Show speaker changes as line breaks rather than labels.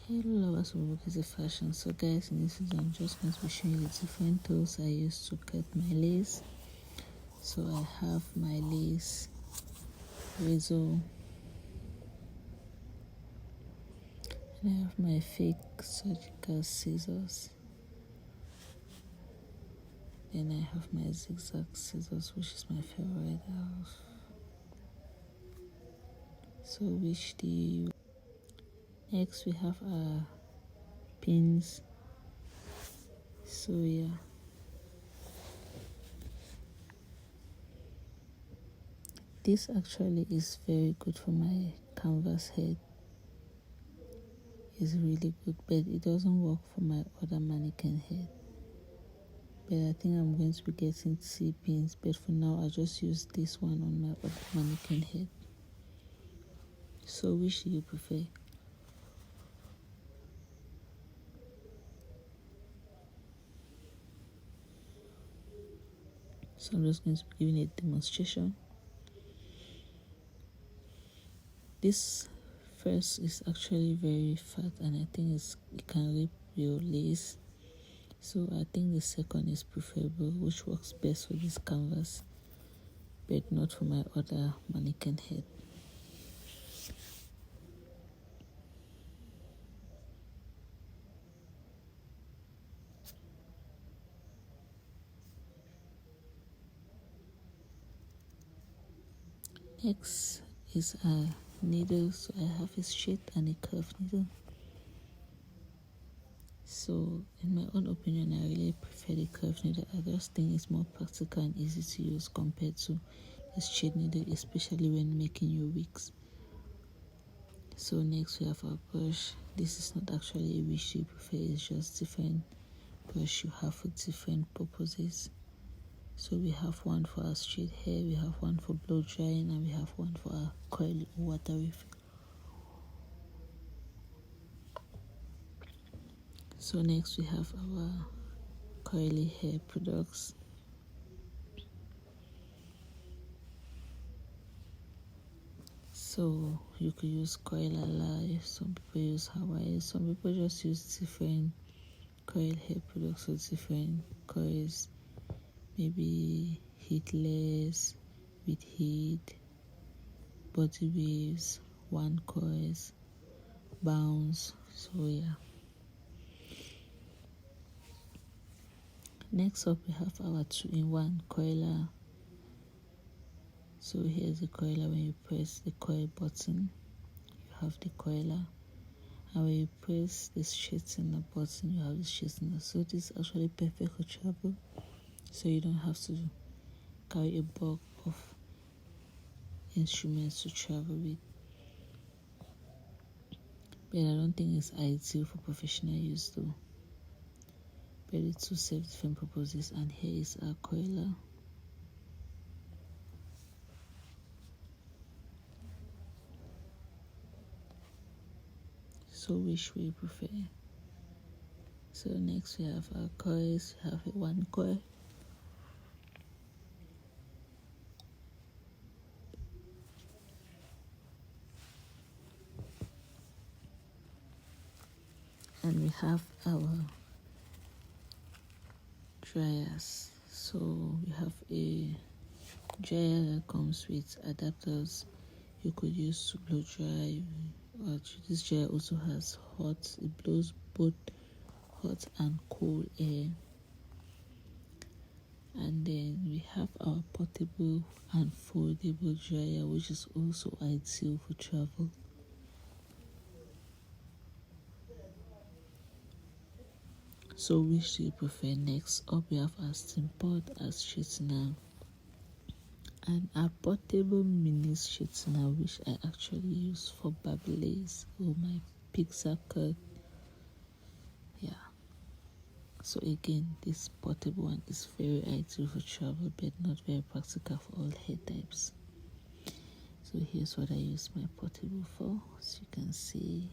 Hello lovers of bouquet fashion. So guys, in this video I'm just going to be showing you the different tools I use to cut my lace. So I have my lace razor and I have my fake surgical scissors. Then I have my zigzag scissors, which is my favorite. So which the next we have our pins. So yeah, this actually is very good for my canvas head. It's really good, but it doesn't work for my other mannequin head. But I think I'm going to be getting T-pins, but for now I just use this one on my other mannequin head. So which do you prefer? So I'm just going to be giving a demonstration. This first is actually very fat and I think it can rip your lace. So I think the second is preferable, which works best for this canvas, but not for my other mannequin head. Next is a needle. So I have a straight and a curved needle. So in my own opinion, I really prefer the curved needle. I just think it's more practical and easy to use compared to the straight needle, especially when making your wigs. So next we have our brush. This is not actually a which you prefer, it's just different brush you have for different purposes. So we have one for our straight hair, we have one for blow drying, and we have one for our curly water refill. So next we have our curly hair products. So you could use Coil Alive, some people use Hawaii, some people just use different coil hair products with different coils, maybe heatless, with heat, body waves, one coils, bounce. So yeah. Next up we have our 2-in-1 coiler. So here's the coiler. When you press the coil button, you have the coiler, and when you press the straightener button, you have the straightener. So this is actually perfect for travel, so you don't have to carry a bulk of instruments to travel with. But I don't think it's ideal for professional use though. But it two serve different purposes, and here is our coiler. So which way you prefer? So next we have our coils. We have a one coil, and we have our dryers. So we have a dryer that comes with adapters you could use to blow dry. This dryer also has hot, it blows both hot and cool air. And then we have our portable and foldable dryer, which is also ideal for travel. So which do you prefer? Next up we have our steam pot, our straightener, and our portable mini straightener, which I actually use for baby lace or my pizza cut. Yeah. So again, this portable one is very ideal for travel, but not very practical for all hair types. So here's what I use my portable for. As you can see,